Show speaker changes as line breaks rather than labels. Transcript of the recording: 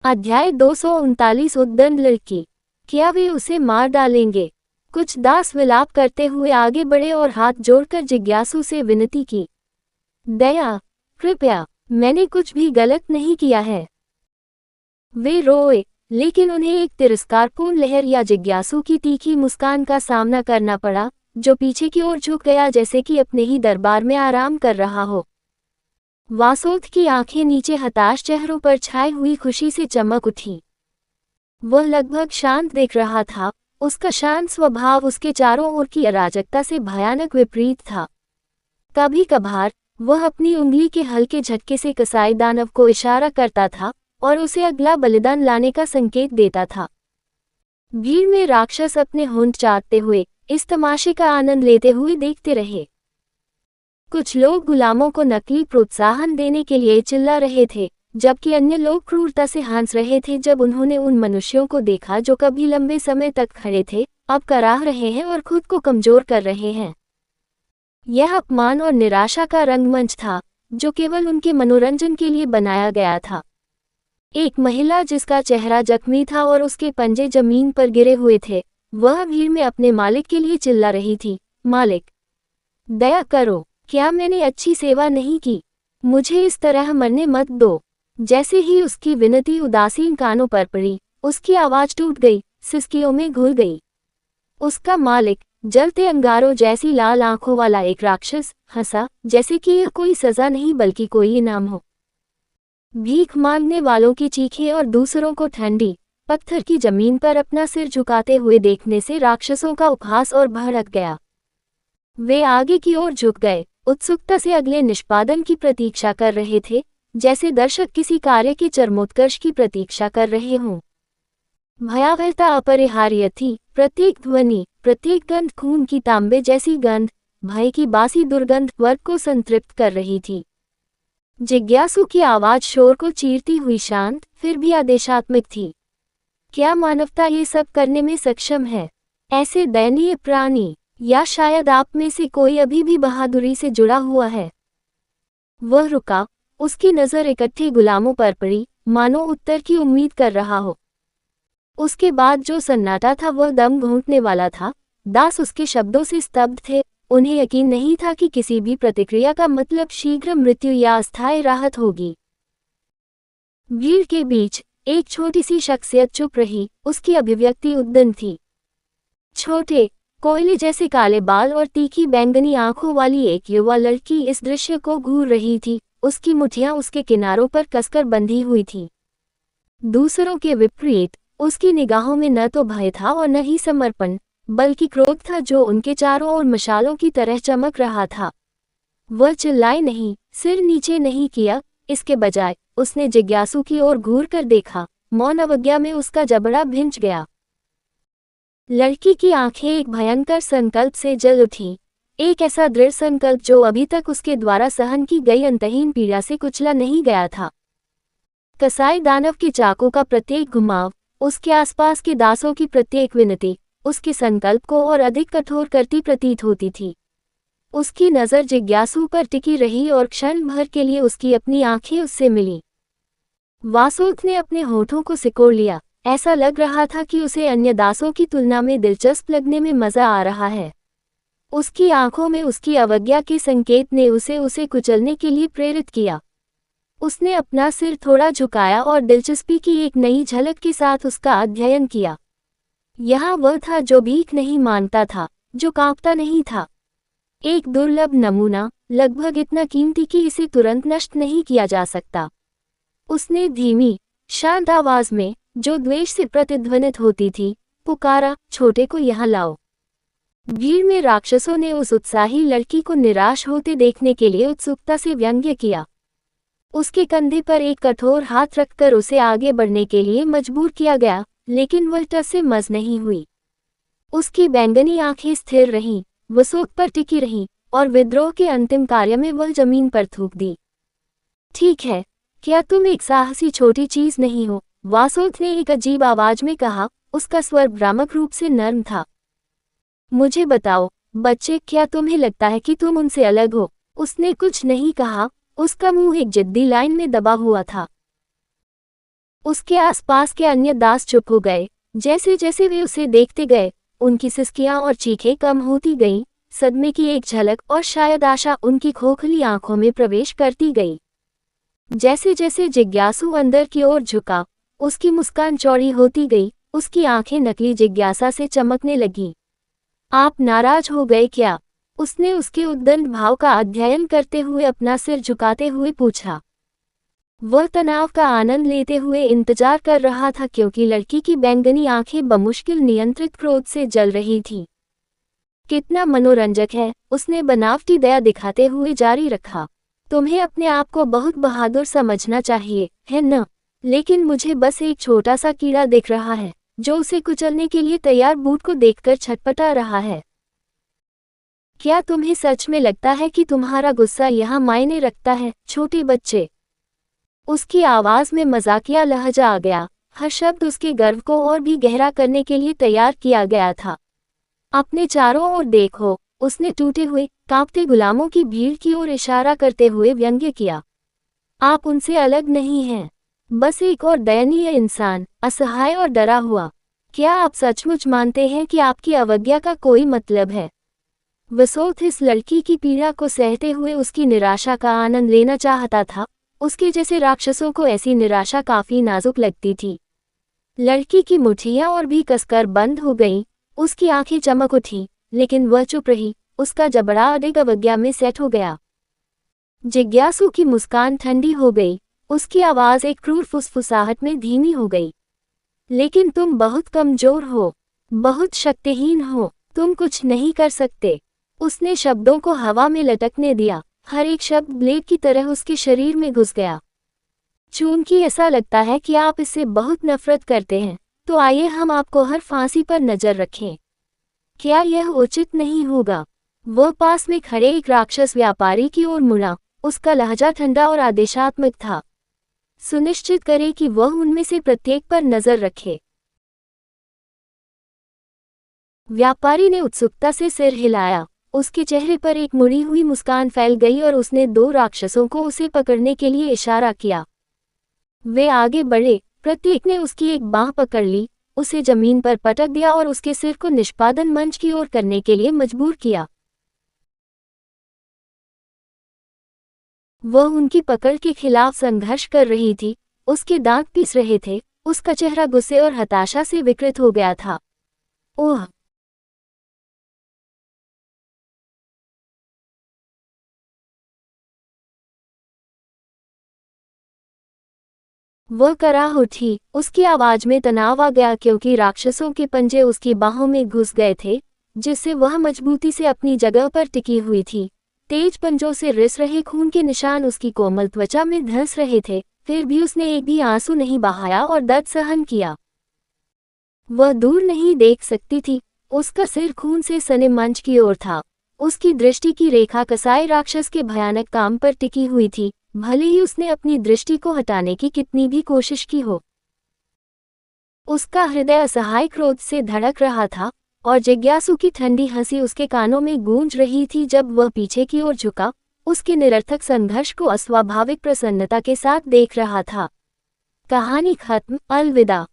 अध्याय 239 उद्दंड लड़की। क्या वे उसे मार डालेंगे? कुछ दास विलाप करते हुए आगे बढ़े और हाथ जोड़कर जिज्ञासु से विनती की। दया, कृपया, मैंने कुछ भी गलत नहीं किया है। वे रोए, लेकिन उन्हें एक तिरस्कारपूर्ण लहर या जिज्ञासु की तीखी मुस्कान का सामना करना पड़ा, जो पीछे की ओर झुक गया जैसे कि अपने ही दरबार में आराम कर रहा हो। वासोद की आंखें नीचे हताश चेहरों पर छाई हुई खुशी से चमक उठी। वह लगभग शांत दिख रहा था, उसका शांत स्वभाव उसके चारों ओर की अराजकता से भयानक विपरीत था। कभी कभार वह अपनी उंगली के हल्के झटके से कसाई दानव को इशारा करता था और उसे अगला बलिदान लाने का संकेत देता था। भीड़ में राक्षस अपने होंठ चाटते हुए इस तमाशे का आनंद लेते हुए देखते रहे। कुछ लोग गुलामों को नकली प्रोत्साहन देने के लिए चिल्ला रहे थे, जबकि अन्य लोग क्रूरता से हंस रहे थे जब उन्होंने उन मनुष्यों को देखा जो कभी लंबे समय तक खड़े थे, अब कराह रहे हैं और खुद को कमजोर कर रहे हैं। यह अपमान और निराशा का रंगमंच था, जो केवल उनके मनोरंजन के लिए बनाया गया था। एक महिला जिसका चेहरा जख्मी था और उसके पंजे जमीन पर गिरे हुए थे, वह भीड़ में अपने मालिक के लिए चिल्ला रही थी, मालिक, दया करो, क्या मैंने अच्छी सेवा नहीं की? मुझे इस तरह मरने मत दो। जैसे ही उसकी विनती उदासीन कानों पर पड़ी, उसकी आवाज टूट गई, सिसकियों में घुल गई। उसका मालिक, जलते अंगारों जैसी लाल आंखों वाला एक राक्षस, हंसा, जैसे कि यह कोई सजा नहीं बल्कि कोई इनाम हो। भीख मांगने वालों की चीखें और दूसरों को ठंडी पत्थर की जमीन पर अपना सिर झुकाते हुए देखने से राक्षसों का उपहास और भड़क गया। वे आगे की ओर झुक गए, उत्सुकता से अगले निष्पादन की प्रतीक्षा कर रहे थे, जैसे दर्शक किसी कार्य के चरमोत्कर्ष की प्रतीक्षा कर रहे हों। भयावहता अपरिहार्य थी, प्रत्येक ध्वनि, प्रत्येक गंध खून की तांबे जैसी गंध, भय की बासी दुर्गंध वर्ग को संतृप्त कर रही थी। जिज्ञासु की आवाज शोर को चीरती हुई शांत, फिर भी आदेशात्मक थी। क्या मानवता ये सब करने में सक्षम है? ऐसे दयनीय प्राणी, या शायद आप में से कोई अभी भी बहादुरी से जुड़ा हुआ है? वह रुका, उसकी नज़र इकट्ठे गुलामों पर पड़ी, मानो उत्तर की उम्मीद कर रहा हो। उसके बाद जो सन्नाटा था वह दम घोंटने वाला था। दास उसके शब्दों से स्तब्ध थे, उन्हें यकीन नहीं था कि किसी भी प्रतिक्रिया का मतलब शीघ्र मृत्यु या अस्थायी राहत होगी। भीड़ के बीच एक छोटी सी शख्सियत चुप रही, उसकी अभिव्यक्ति उद्दंड थी। छोटे, कोयले जैसे काले बाल और तीखी बैंगनी आंखों वाली एक युवा लड़की इस दृश्य को घूर रही थी, उसकी मुठियां उसके किनारों पर कसकर बंधी हुई थीं। दूसरों के विपरीत, उसकी निगाहों में न तो भय था और न ही समर्पण, बल्कि क्रोध था जो उनके चारों ओर मशालों की तरह चमक रहा था। वह चिल्लाई नहीं, सिर नीचे नहीं किया, इसके बजाय उसने जिज्ञासु की ओर घूर कर देखा। मौन अवज्ञा में उसका जबड़ा भिंच गया। लड़की की आंखें एक भयंकर संकल्प से जल उठीं, एक ऐसा दृढ़ संकल्प जो अभी तक उसके द्वारा सहन की गई अंतहीन पीड़ा से कुचला नहीं गया था। कसाई दानव के चाकू का प्रत्येक घुमाव, उसके आसपास के दासों की प्रत्येक विनती, उसके संकल्प को और अधिक कठोर करती प्रतीत होती थी। उसकी नज़र जिज्ञासु पर टिकी रही और क्षण भर के लिए उसकी अपनी आंखें उससे मिलीं। वासुदेव ने अपने होठों को सिकोड़ लिया, ऐसा लग रहा था कि उसे अन्य दासों की तुलना में दिलचस्प लगने में मजा आ रहा है। उसकी आंखों में उसकी अवज्ञा के संकेत ने उसे कुचलने के लिए प्रेरित किया। उसने अपना सिर थोड़ा झुकाया और दिलचस्पी की एक नई झलक के साथ उसका अध्ययन किया। यहाँ वह था जो भीख नहीं मांगता था, जो कांपता नहीं था। एक दुर्लभ नमूना, लगभग इतना कीमती कि इसे तुरंत नष्ट नहीं किया जा सकता। उसने धीमी, शांत आवाज में, जो द्वेष से प्रतिध्वनित होती थी, पुकारा, छोटे को यहाँ लाओ। भीड़ में राक्षसों ने उस उत्साही लड़की को निराश होते देखने के लिए उत्सुकता से व्यंग्य किया। उसके कंधे पर एक कठोर हाथ रखकर उसे आगे बढ़ने के लिए मजबूर किया गया, लेकिन वह टस से मस नहीं हुई। उसकी बैंगनी आंखें स्थिर रहीं, वसोक पर टिकी रहीं, और विद्रोह के अंतिम कार्य में वह जमीन पर थूक दी। ठीक है, क्या तुम एक साहसी छोटी चीज नहीं हो? वासुदेव ने एक अजीब आवाज में कहा, उसका स्वर भ्रामक रूप से नर्म था। मुझे बताओ, बच्चे, क्या तुम्हें लगता है कि तुम उनसे अलग हो? उसने कुछ नहीं कहा, उसका मुंह एक जिद्दी लाइन में दबा हुआ था। उसके आसपास के अन्य दास चुप हो गए। जैसे जैसे वे उसे देखते गए, उनकी सिसकियां और चीखें कम होती गईं, सदमे की एक झलक और शायद आशा उनकी खोखली आंखों में प्रवेश करती गई। जैसे जैसे जिज्ञासु अंदर की ओर झुका, उसकी मुस्कान चौड़ी होती गई, उसकी आंखें नकली जिज्ञासा से चमकने लगीं। आप नाराज हो गए क्या? उसने उसके उद्दंड भाव का अध्ययन करते हुए अपना सिर झुकाते हुए पूछा। वह तनाव का आनंद लेते हुए इंतजार कर रहा था क्योंकि लड़की की बैंगनी आंखें बमुश्किल नियंत्रित क्रोध से जल रही थीं। कितना मनोरंजक है, उसने बनावटी दया दिखाते हुए जारी रखा। तुम्हें अपने आप को बहुत बहादुर समझना चाहिए, है न? लेकिन मुझे बस एक छोटा सा कीड़ा दिख रहा है, जो उसे कुचलने के लिए तैयार बूट को देखकर छटपटा रहा है। क्या तुम्हें सच में लगता है कि तुम्हारा गुस्सा यहाँ मायने रखता है, छोटे बच्चे? उसकी आवाज में मजाकिया लहजा आ गया। हर शब्द उसके गर्व को और भी गहरा करने के लिए तैयार किया गया था। अपने चारों ओर देखो, उसने टूटे हुए, कांपते गुलामों की भीड़ की ओर इशारा करते हुए व्यंग्य किया। आप उनसे अलग नहीं हैं, बस एक और दयनीय इंसान, असहाय और डरा हुआ। क्या आप सचमुच मानते हैं कि आपकी अवज्ञा का कोई मतलब है? वसोथ इस लड़की की पीड़ा को सहते हुए उसकी निराशा का आनंद लेना चाहता था। उसके जैसे राक्षसों को ऐसी निराशा काफी नाजुक लगती थी। लड़की की मुट्ठियां और भी कसकर बंद हो गईं, उसकी आंखें चमक उठी, लेकिन वह चुप रही। उसका जबड़ा अडिग अवज्ञा में सेट हो गया। जिज्ञासु की मुस्कान ठंडी हो गई, उसकी आवाज एक क्रूर फुसफुसाहट में धीमी हो गई। लेकिन तुम बहुत कमजोर हो, बहुत शक्तिहीन हो, तुम कुछ नहीं कर सकते। उसने शब्दों को हवा में लटकने दिया, हर एक शब्द ब्लेड की तरह उसके शरीर में घुस गया। चूंकि ऐसा लगता है कि आप इससे बहुत नफरत करते हैं, तो आइए हम आपको हर फांसी पर नजर रखें। क्या यह उचित नहीं होगा? वह पास में खड़े एक राक्षस व्यापारी की ओर मुड़ा, उसका लहजा ठंडा और आदेशात्मक था। सुनिश्चित करें कि वह उनमें से प्रत्येक पर नजर रखे। व्यापारी ने उत्सुकता से सिर हिलाया, उसके चेहरे पर एक मुड़ी हुई मुस्कान फैल गई और उसने दो राक्षसों को उसे पकड़ने के लिए इशारा किया। वे आगे बढ़े, प्रत्येक ने उसकी एक बांह पकड़ ली, उसे जमीन पर पटक दिया और उसके सिर को निष्पादन मंच की ओर करने के लिए मजबूर किया। वह उनकी पकड़ के खिलाफ संघर्ष कर रही थी, उसके दांत पीस रहे थे, उसका चेहरा गुस्से और हताशा से विकृत हो गया था। ओह! वह कराह उठी, उसकी आवाज में तनाव आ गया क्योंकि राक्षसों के पंजे उसकी बाहों में घुस गए थे, जिससे वह मजबूती से अपनी जगह पर टिकी हुई थी। तेज पंजों से रिस रहे खून के निशान उसकी कोमल त्वचा में धंस रहे थे, फिर भी उसने एक भी आंसू नहीं बहाया और दर्द सहन किया। वह दूर नहीं देख सकती थी, उसका सिर खून से सने मंच की ओर था। उसकी दृष्टि की रेखा कसाई राक्षस के भयानक काम पर टिकी हुई थी, भले ही उसने अपनी दृष्टि को हटाने की कितनी भी कोशिश की हो। उसका हृदय असहाय क्रोध से धड़क रहा था, और जिज्ञासु की ठंडी हंसी उसके कानों में गूंज रही थी जब वह पीछे की ओर झुका, उसके निरर्थक संघर्ष को अस्वाभाविक प्रसन्नता के साथ देख रहा था। कहानी खत्म। अलविदा।